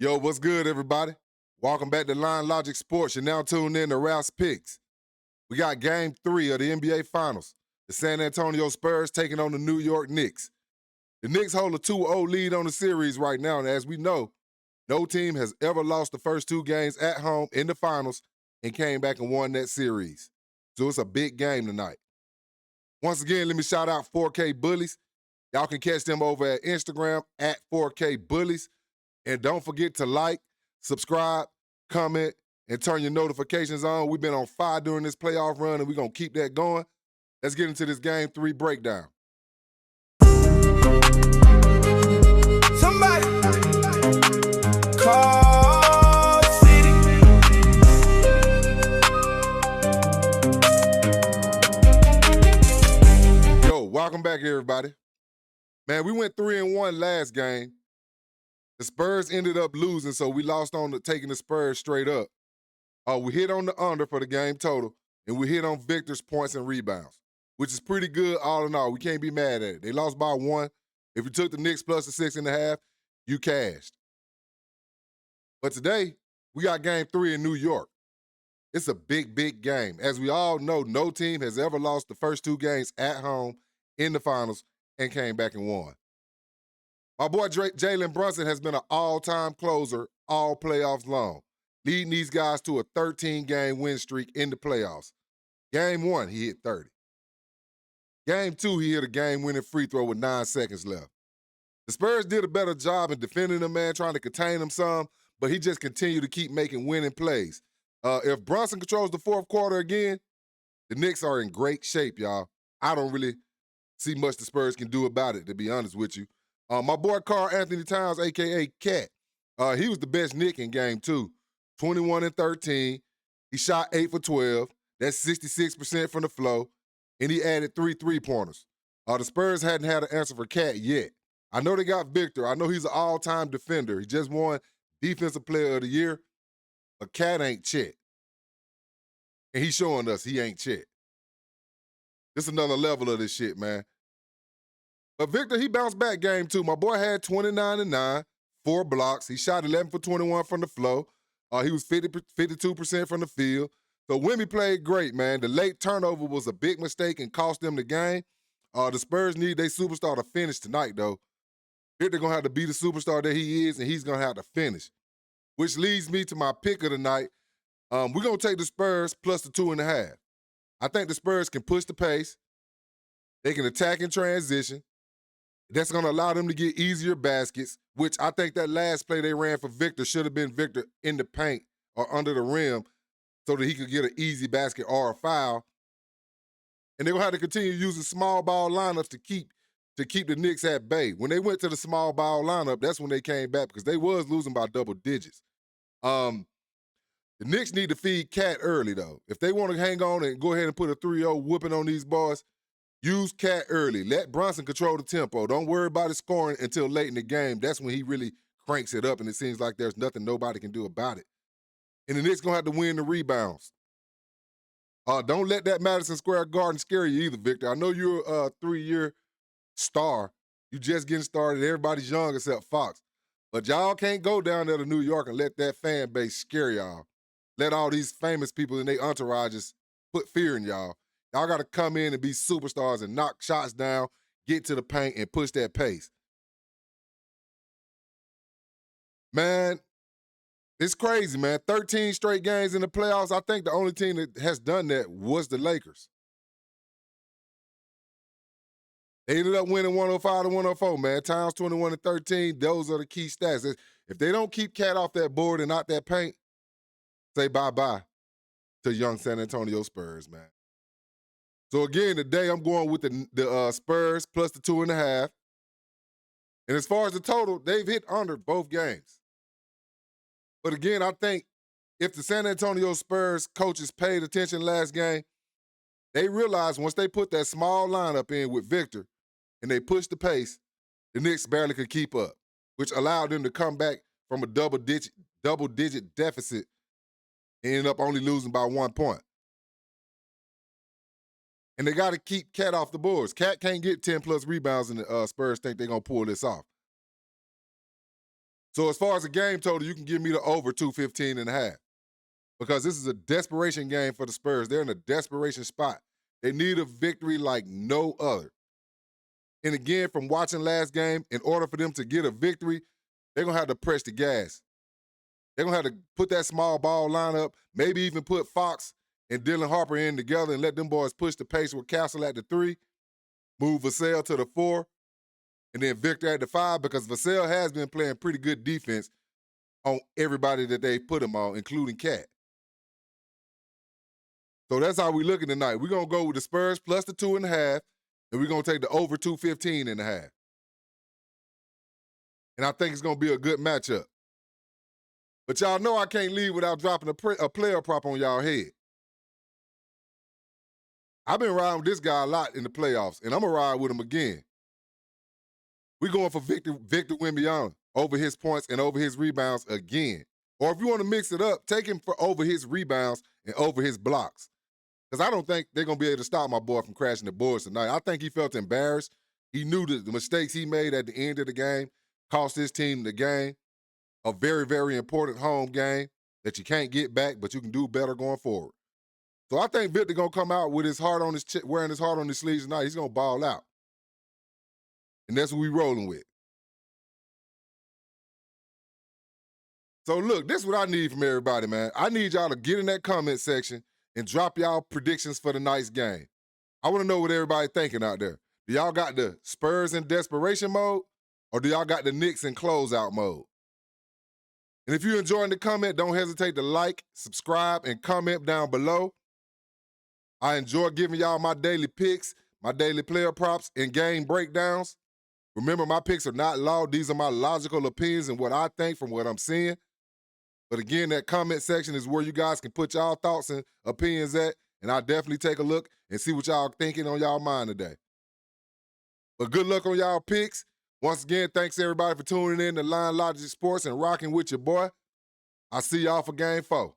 Yo, what's good, everybody? Welcome back to Line Logic Sports. You're now tuned in to Ralph's Picks. We got Game 3 of the NBA Finals. The San Antonio Spurs taking on the New York Knicks. The Knicks hold a 2-0 lead on the series right now, and as we know, no team has ever lost the first two games at home in the finals and came back and won that series. So it's a big game tonight. Once again, let me shout out 4K Bullies. Y'all can catch them over at Instagram at 4K Bullies. And don't forget to like, subscribe, comment, and turn your notifications on. We've been on fire during this playoff run, and we're going to keep that going. Let's get into this Game 3 breakdown. Somebody call City. Yo, welcome back, everybody. Man, we went 3-1 last game. The Spurs ended up losing, so we lost on taking the Spurs straight up. We hit on the under for the game total, and we hit on Victor's points and rebounds, which is pretty good all in all. We can't be mad at it. They lost by 1. If you took the Knicks plus the 6.5, you cashed. But today, we got Game 3 in New York. It's a big, big game. As we all know, no team has ever lost the first two games at home in the finals and came back and won. My boy Jalen Brunson has been an all-time closer all playoffs long, leading these guys to a 13-game win streak in the playoffs. Game 1, he hit 30. Game 2, he hit a game-winning free throw with 9 seconds left. The Spurs did a better job in defending him, man, trying to contain him some, but he just continued to keep making winning plays. If Brunson controls the fourth quarter again, the Knicks are in great shape, y'all. I don't really see much the Spurs can do about it, to be honest with you. My boy Karl Anthony Towns, a.k.a. Cat, he was the best Knick in Game 2. 21 and 13. He shot 8 for 12. That's 66% from the flow. And he added 3 3-pointers. The Spurs hadn't had an answer for Cat yet. I know they got Victor. I know he's an all-time defender. He just won Defensive Player of the Year. But Cat ain't Chet. And he's showing us he ain't Chet. This is another level of this shit, man. But Victor, he bounced back Game 2. My boy had 29 and 9, 4 blocks. He shot 11 for 21 from the flow. He was 52% from the field. So Wemby played great, man. The late turnover was a big mistake and cost them the game. The Spurs need their superstar to finish tonight, though. Victor going to have to be the superstar that he is, and he's going to have to finish. Which leads me to my pick of the night. We're going to take the Spurs plus the 2.5. I think the Spurs can push the pace. They can attack in transition. That's going to allow them to get easier baskets, which I think that last play they ran for Victor should have been Victor in the paint or under the rim so that he could get an easy basket or a foul. And they're going to have to continue using small ball lineups to keep the Knicks at bay. When they went to the small ball lineup, that's when they came back because they was losing by double digits. The Knicks need to feed Cat early, though. If they want to hang on and go ahead and put a 3-0 whooping on these boys, use Cat early. Let Brunson control the tempo. Don't worry about his scoring until late in the game. That's when he really cranks it up, and it seems like there's nothing nobody can do about it. And the Knicks going to have to win the rebounds. Don't let that Madison Square Garden scare you either, Victor. I know you're a 3-year star. You just getting started. Everybody's young except Fox. But y'all can't go down there to New York and let that fan base scare y'all. Let all these famous people and their entourages put fear in y'all. Y'all got to come in and be superstars and knock shots down, get to the paint, and push that pace. Man, it's crazy, man. 13 straight games in the playoffs. I think the only team that has done that was the Lakers. They ended up winning 105 to 104, man. Towns 21 and 13. Those are the key stats. If they don't keep Cat off that board and out that paint, say bye-bye to young San Antonio Spurs, man. So again, today I'm going with the Spurs plus the 2.5. And as far as the total, they've hit under both games. But again, I think if the San Antonio Spurs coaches paid attention last game, they realized once they put that small lineup in with Victor and they pushed the pace, the Knicks barely could keep up, which allowed them to come back from a double-digit deficit and end up only losing by 1 point. And they got to keep Cat off the boards. Cat can't get 10-plus rebounds, and the Spurs think they're going to pull this off. So as far as the game total, you can give me the over 215.5 because this is a desperation game for the Spurs. They're in a desperation spot. They need a victory like no other. And again, from watching last game, in order for them to get a victory, they're going to have to press the gas. They're going to have to put that small ball lineup, maybe even put Fox and Dylan Harper in together and let them boys push the pace with Castle at the 3, move Vassell to the 4, and then Victor at the 5 because Vassell has been playing pretty good defense on everybody that they put him on, including Cat. So that's how we looking tonight. We're going to go with the Spurs plus the 2.5, and we're going to take the over 215.5. And I think it's going to be a good matchup. But y'all know I can't leave without dropping a player prop on y'all head. I've been riding with this guy a lot in the playoffs, and I'm going to ride with him again. We're going for Victor Wembanyama over his points and over his rebounds again. Or if you want to mix it up, take him for over his rebounds and over his blocks. Because I don't think they're going to be able to stop my boy from crashing the boards tonight. I think he felt embarrassed. He knew that the mistakes he made at the end of the game cost his team the game. A very, very important home game that you can't get back, but you can do better going forward. So I think Victor going to come out with his heart on his wearing his heart on his sleeves tonight. He's going to ball out. And that's what we rolling with. So look, this is what I need from everybody, man. I need y'all to get in that comment section and drop y'all predictions for tonight's game. I want to know what everybody thinking out there. Do y'all got the Spurs in desperation mode, or do y'all got the Knicks in closeout mode? And if you're enjoying the comment, don't hesitate to like, subscribe, and comment down below. I enjoy giving y'all my daily picks, my daily player props, and game breakdowns. Remember, my picks are not law. These are my logical opinions and what I think from what I'm seeing. But again, that comment section is where you guys can put y'all thoughts and opinions at, and I'll definitely take a look and see what y'all thinking on y'all mind today. But good luck on y'all picks. Once again, thanks everybody for tuning in to Line Logic Sports and rocking with your boy. I'll see y'all for Game 4.